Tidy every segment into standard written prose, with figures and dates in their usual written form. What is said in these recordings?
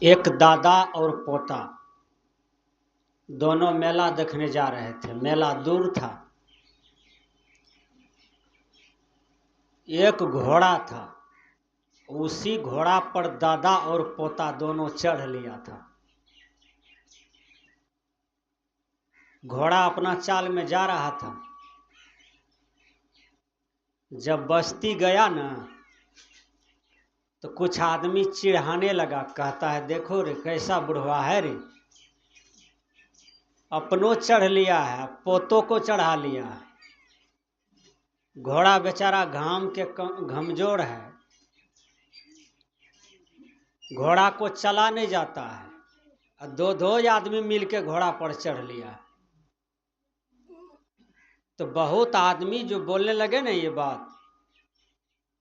एक दादा और पोता दोनों मेला देखने जा रहे थे। मेला दूर था। एक घोड़ा था, उसी घोड़ा पर दादा और पोता दोनों चढ़ लिया था। घोड़ा अपना चाल में जा रहा था। जब बस्ती गया ना तो कुछ आदमी चिढ़ाने लगा, कहता है देखो रे कैसा बुढ़वा है रे, अपनों चढ़ लिया है, पोतों को चढ़ा लिया है। घोड़ा बेचारा घाम के घमजोर है, घोड़ा को चला नहीं जाता है, और दो दो आदमी मिलके घोड़ा पर चढ़ लिया है। तो बहुत आदमी जो बोलने लगे ना ये बात,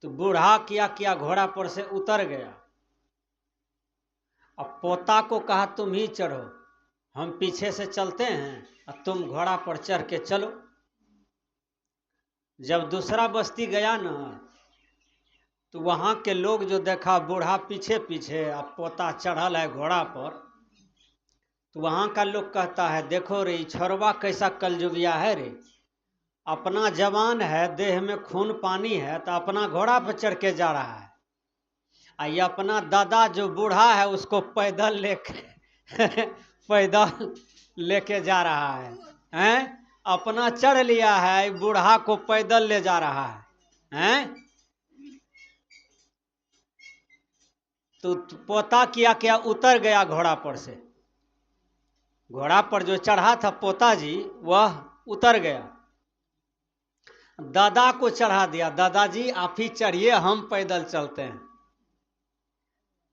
तो बूढ़ा किया घोड़ा पर से उतर गया। अब पोता को कहा तुम ही चढ़ो, हम पीछे से चलते हैं और तुम घोड़ा पर चढ़ के चलो। जब दूसरा बस्ती गया ना तो वहाँ के लोग जो देखा बूढ़ा पीछे पीछे अब पोता चढ़ल है घोड़ा पर, तो वहाँ का लोग कहता है देखो रे छोरवा कैसा कलजुगिया है रे, अपना जवान है, देह में खून पानी है, तो अपना घोड़ा पर चढ़ के जा रहा है। ये अपना दादा जो बूढ़ा है उसको पैदल लेके जा रहा है, हैं? अपना चढ़ लिया है, बूढ़ा को पैदल ले जा रहा है, हैं? तो पोता क्या उतर गया घोड़ा पर से। घोड़ा पर जो चढ़ा था पोता जी वह उतर गया, दादा को चढ़ा दिया, दादाजी आप ही चढ़िए हम पैदल चलते हैं।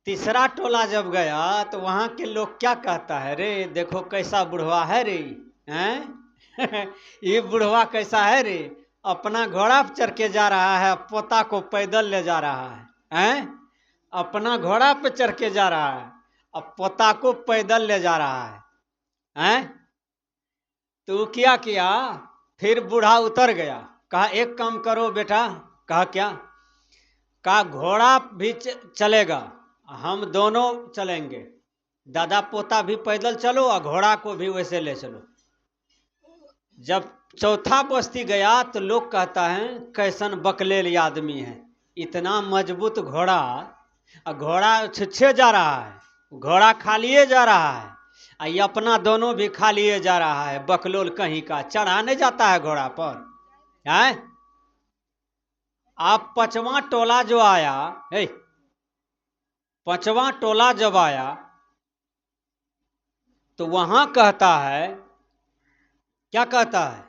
तीसरा टोला जब गया तो वहां के लोग क्या कहता है, रे देखो कैसा बुढ़वा है रे, हैं? ये बुढ़वा कैसा है रे, अपना घोड़ा पर चढ़ के जा रहा है, पोता को पैदल ले जा रहा है, हैं? अपना घोड़ा पे चढ़ के जा रहा है, अब पोता को पैदल ले जा रहा है, हैं? तो क्या किया, फिर बूढ़ा उतर गया, कहा एक काम करो बेटा। कहा क्या? कहा घोड़ा भी चलेगा, हम दोनों चलेंगे, दादा पोता भी पैदल चलो और घोड़ा को भी वैसे ले चलो। जब चौथा बस्ती गया तो लोग कहता है कैसन बकलेल आदमी है, इतना मजबूत घोड़ा, घोड़ा छुच्छे जा रहा है, घोड़ा खालिए जा रहा है, ये अपना दोनों भी खालिए जा रहा है, बकलोल कहीं का, चढ़ा नहीं जाता है घोड़ा पर, है? आप पांचवा टोला जो आया, पांचवा टोला जब आया तो वहां कहता है, क्या कहता है,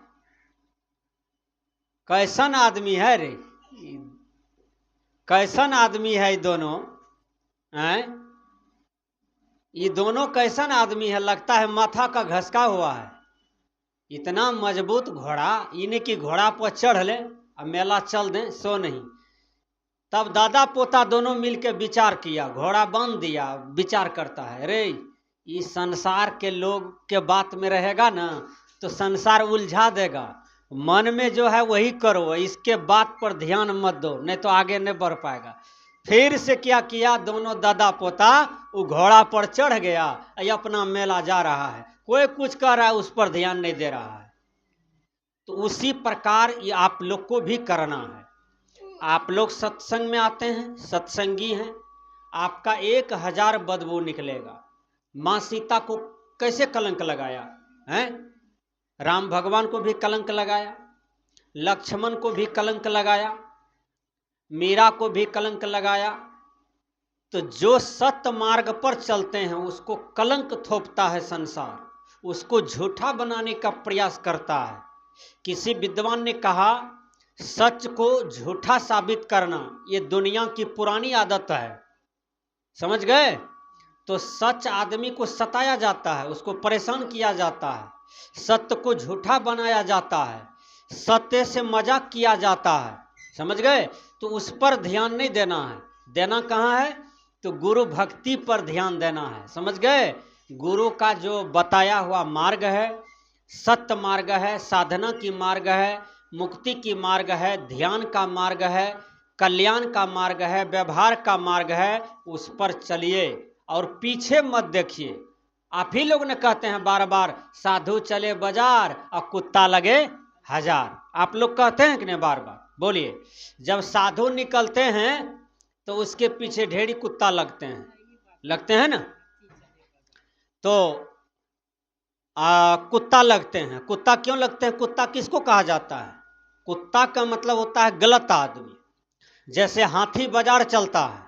कैसन आदमी है रे, कैसन आदमी है ये दोनों, हैं? ये दोनों कैसन आदमी है, लगता है माथा का घसका हुआ है, इतना मजबूत घोड़ा, इन्हें की घोड़ा पर चढ़ ले और मेला चल दें सो नहीं। तब दादा पोता दोनों मिलके विचार किया, घोड़ा बांध दिया, विचार करता है, रे इस संसार के लोग के बात में रहेगा ना तो संसार उलझा देगा, मन में जो है वही करो, इसके बात पर ध्यान मत दो, नहीं तो आगे नहीं बढ़ पाएगा। फिर से क्या किया, दोनों दादा पोता वो घोड़ा पर चढ़ गया, ये अपना मेला जा रहा है, कोई कुछ कह रहा है उस पर ध्यान नहीं दे रहा है। तो उसी प्रकार ये आप लोग को भी करना है। आप लोग सत्संग में आते हैं, सत्संगी हैं, आपका 1000 बदबू निकलेगा। माँ सीता को कैसे कलंक लगाया है, राम भगवान को भी कलंक लगाया, लक्ष्मण को भी कलंक लगाया, मीरा को भी कलंक लगाया। तो जो सत्य मार्ग पर चलते हैं उसको कलंक थोपता है संसार, उसको झूठा बनाने का प्रयास करता है। किसी विद्वान ने कहा सच को झूठा साबित करना ये दुनिया की पुरानी आदत है, समझ गए? तो सच आदमी को सताया जाता है, उसको परेशान किया जाता है, सत्य को झूठा बनाया जाता है, सत्य से मजाक किया जाता है, समझ गए? तो उस पर ध्यान नहीं देना है। देना कहाँ है? तो गुरु भक्ति पर ध्यान देना है, समझ गए? गुरु का जो बताया हुआ मार्ग है, सत्य मार्ग है, साधना की मार्ग है, मुक्ति की मार्ग है, ध्यान का मार्ग है, कल्याण का मार्ग है, व्यवहार का मार्ग है, उस पर चलिए। और पीछे मत देखिए। आप ही लोग ने कहते हैं बार बार, साधु चले बाजार और कुत्ता लगे हजार। आप लोग कहते हैं कि नहीं बार बार? बोलिए। जब साधु निकलते हैं तो उसके पीछे ढेरी कुत्ता लगते हैं ना। तो कुत्ता लगते हैं। कुत्ता क्यों लगते हैं? कुत्ता किसको कहा जाता है? कुत्ता का मतलब होता है गलत आदमी। जैसे हाथी बाजार चलता है,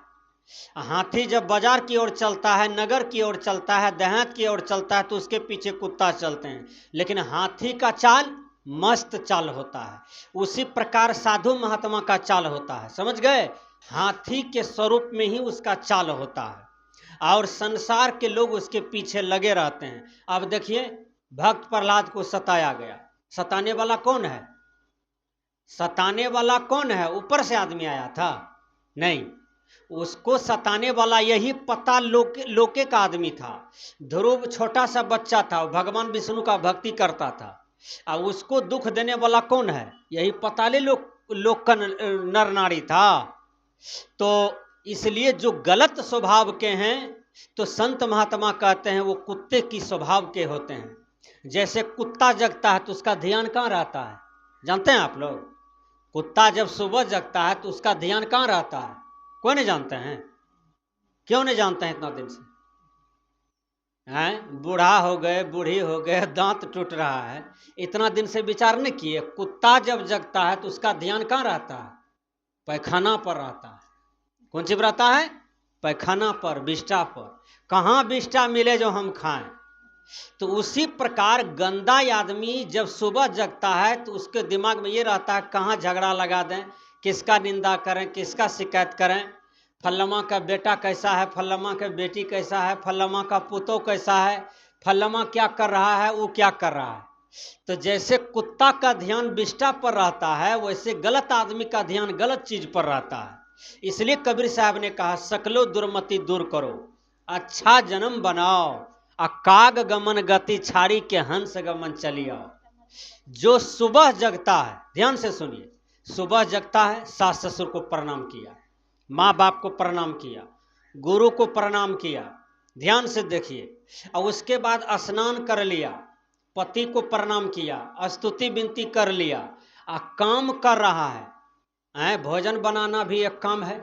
हाथी जब बाजार की ओर चलता है, नगर की ओर चलता है, देहात की ओर चलता है, तो उसके पीछे कुत्ता चलते हैं। लेकिन हाथी का चाल मस्त चाल होता है। उसी प्रकार साधु महात्मा का चाल होता है, समझ गए? हाथी के स्वरूप में ही उसका चाल होता है और संसार के लोग उसके पीछे लगे रहते हैं। अब देखिए, भक्त प्रहलाद को सताया गया। सताने वाला कौन है? सताने वाला कौन है? ऊपर से आदमी आया था? नहीं, उसको सताने वाला यही पता लोके का आदमी था। ध्रुव छोटा सा बच्चा था, भगवान विष्णु का भक्ति करता था। और उसको दुख देने वाला कौन है? यही पताले लोक का नर नारी था। तो इसलिए जो गलत स्वभाव के हैं, तो संत महात्मा कहते हैं वो कुत्ते की स्वभाव के होते हैं। जैसे कुत्ता जगता है तो उसका ध्यान कहाँ रहता है? जानते हैं आप लोग? कुत्ता जब सुबह जगता है तो उसका ध्यान कहाँ रहता है? कोई नहीं जानते हैं? क्यों नहीं जानते हैं? इतना दिन से हैं, बूढ़ा हो गए, बूढ़ी हो गए, दांत टूट रहा है, इतना दिन से विचार नहीं किए? कुत्ता जब जगता है तो उसका ध्यान कहाँ रहता है? पैखाना पर रहता है। कौन सी पर रहता है? पैखाना पर, बिष्टा पर। कहाँ बिष्टा मिले जो हम खाएं। तो उसी प्रकार गंदा आदमी जब सुबह जगता है तो उसके दिमाग में ये रहता है कहाँ झगड़ा लगा दें, किसका निंदा करें, किसका शिकायत करें, फल्लमा का बेटा कैसा है, फल्लमा का बेटी कैसा है, फल्लमा का पुतो कैसा है, फल्लमा क्या कर रहा है, वो क्या कर रहा है। तो जैसे कुत्ता का ध्यान बिष्टा पर रहता है, वैसे गलत आदमी का ध्यान गलत चीज पर रहता है। इसलिए कबीर साहब ने कहा, सकलो दुर्मति दूर करो, अच्छा जन्म बनाओ, काग गमन गति छाड़ी के हंस गमन चली आओ। जो सुबह जगता है, ध्यान से सुनिए, सुबह जगता है, सास ससुर को प्रणाम किया, माँ बाप को प्रणाम किया, गुरु को प्रणाम किया, ध्यान से देखिए, और उसके बाद स्नान कर लिया, पति को प्रणाम किया, स्तुति विनती कर लिया, काम कर रहा है। भोजन बनाना भी एक काम है।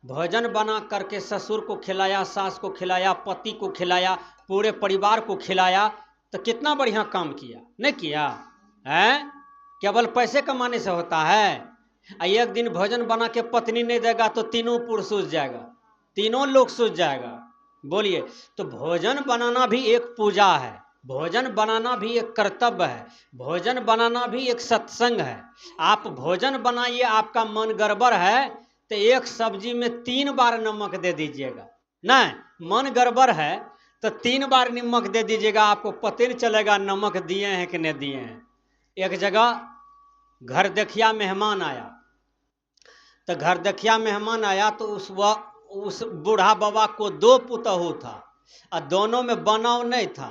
भोजन बना करके ससुर को खिलाया, सास को खिलाया, पति को खिलाया, पूरे परिवार को खिलाया, तो कितना बढ़िया काम किया, नहीं किया? है केवल पैसे कमाने से होता है? एक दिन भोजन बना के पत्नी नहीं देगा तो तीनों पुरुष सूझ जाएगा, तीनों लोग सूझ जाएगा। बोलिए। तो भोजन बनाना भी एक पूजा है, भोजन बनाना भी एक कर्तव्य है, भोजन बनाना भी एक सत्संग है। आप भोजन बनाइए, आपका मन गड़बड़ है तो एक सब्जी में 3 बार नमक दे दीजिएगा। नहीं, मन गड़बड़ है तो 3 बार नमक दे दीजिएगा, आपको पता नहीं चलेगा नमक दिए हैं कि नहीं दिए हैं। एक जगह घर देखिया मेहमान आया, तो घर देखिया मेहमान आया तो उस बूढ़ा बाबा को 2 पुतहू था और दोनों में बनाव नहीं था।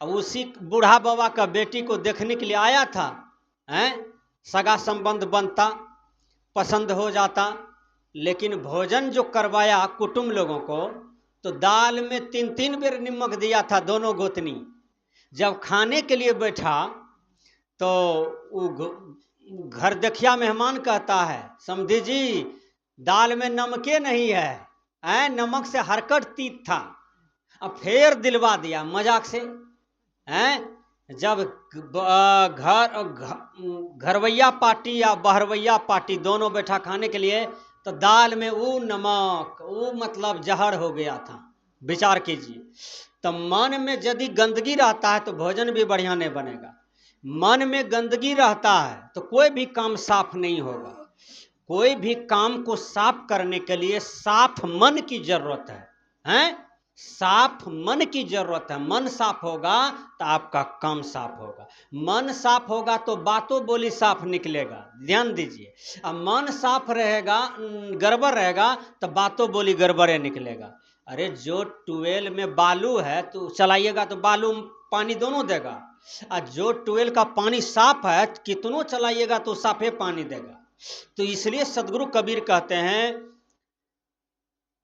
अब उसी बूढ़ा बाबा का बेटी को देखने के लिए आया था, सगा संबंध बनता, पसंद हो जाता, लेकिन भोजन जो करवाया कुटुंब लोगों को, तो दाल में 3-3 बेर नमक दिया था दोनों गोतनी। जब खाने के लिए बैठा तो वो घर देखिया मेहमान कहता है, समधी जी दाल में नमके नहीं है, नमक से हरकत तीत था। अब फिर दिलवा दिया मजाक से, जब घरवैया पार्टी या बहरवैया पार्टी दोनों बैठा खाने के लिए, तो दाल में वो नमक, वो मतलब जहर हो गया था। विचार कीजिए। तो मन में यदि गंदगी रहता है तो भोजन भी बढ़िया नहीं बनेगा। मन में गंदगी रहता है तो कोई भी काम साफ नहीं होगा। कोई भी काम को साफ करने के लिए साफ मन की जरूरत है, साफ मन की जरूरत है। मन साफ होगा तो आपका काम साफ होगा, मन साफ होगा तो बातों बोली साफ निकलेगा। ध्यान दीजिए। अब मन साफ रहेगा, गड़बड़ रहेगा तो बातों बोली गड़बड़े निकलेगा। अरे जो ट्यूबवेल में बालू है तो चलाइएगा तो बालू पानी दोनों देगा, और जो ट्यूबवेल का पानी साफ है कितनों चलाइएगा तो साफे पानी देगा। तो इसलिए सदगुरु कबीर कहते हैं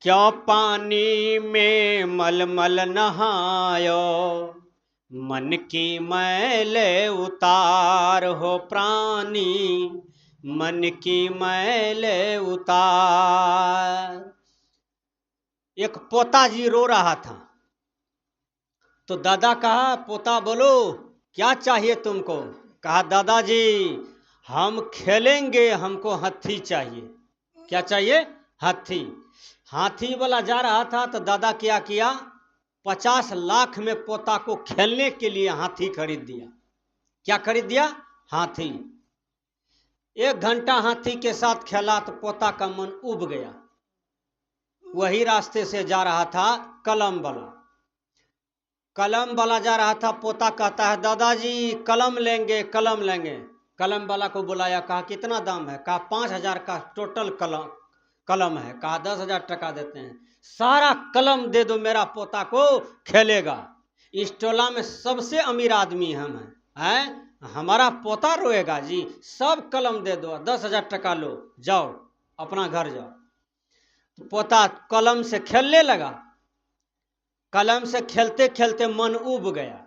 क्यों पानी में मलमल नहायो, मन की मैल उतार हो प्राणी, मन की मैल उतार। एक पोता जी रो रहा था, तो दादा कहा, पोता बोलो क्या चाहिए तुमको? कहा, दादाजी हम खेलेंगे, हमको हाथी चाहिए। क्या चाहिए? हाथी। हाथी वाला जा रहा था तो दादा क्या किया, 50 लाख में पोता को खेलने के लिए हाथी खरीद दिया। क्या खरीद दिया? हाथी। 1 घंटा हाथी के साथ खेला तो पोता का मन उब गया। वही रास्ते से जा रहा था कलम वाला। कलम वाला जा रहा था, पोता कहता है, दादाजी कलम लेंगे, कलम लेंगे। कलम वाला को बुलाया, कहा कितना दाम है? कहा 5,000 का टोटल कलम है। कहा 10,000 टका देते हैं, सारा कलम दे दो, मेरा पोता को खेलेगा। इस टोला में सबसे अमीर आदमी हम हैं, हमारा पोता रोएगा जी, सब कलम दे दो, 10,000 टका लो, जाओ अपना घर जाओ। तो पोता कलम से खेलने लगा। कलम से खेलते खेलते मन उब गया।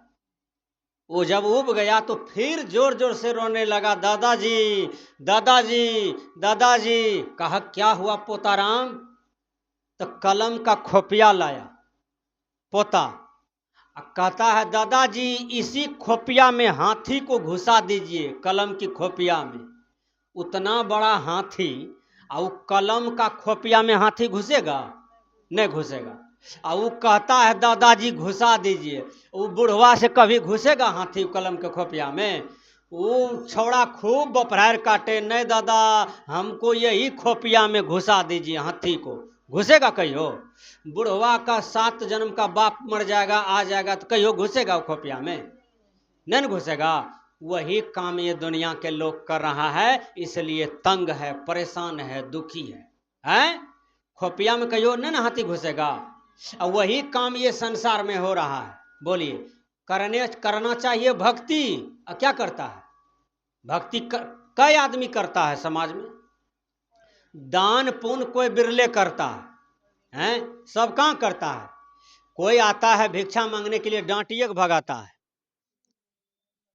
वो जब उब गया तो फिर जोर जोर से रोने लगा, दादाजी दादाजी दादाजी। कहा, क्या हुआ पोताराम? तो कलम का खोपिया लाया पोता, कहता है, दादाजी इसी खोपिया में हाथी को घुसा दीजिए, कलम की खोपिया में। उतना बड़ा हाथी और कलम का खोपिया में हाथी घुसेगा? नहीं घुसेगा। और वो कहता है, दादाजी घुसा दीजिए। वो बुढ़वा से कभी घुसेगा हाथी कलम के खोपिया में? वो छौड़ा खूब बपरार काटे, नहीं दादा हमको यही खोपिया में घुसा दीजिए हाथी को। घुसेगा कहियो? बुढ़वा का 7 जन्म का बाप मर जाएगा, आ जाएगा तो कहियो घुसेगा वो खोपिया में? नहीं घुसेगा। वही काम ये दुनिया के लोग कर रहा है, इसलिए तंग है, परेशान है, दुखी है? खोपिया में कहियो नहीं ना हाथी घुसेगा। और वही काम ये संसार में हो रहा है। बोलिए, करना चाहिए भक्ति, और क्या करता है? भक्ति कई आदमी करता है समाज में। दान पुण्य कोई बिरले करता है, सब कहाँ करता है? कोई आता है भिक्षा मांगने के लिए, डांटिए के भगाता है।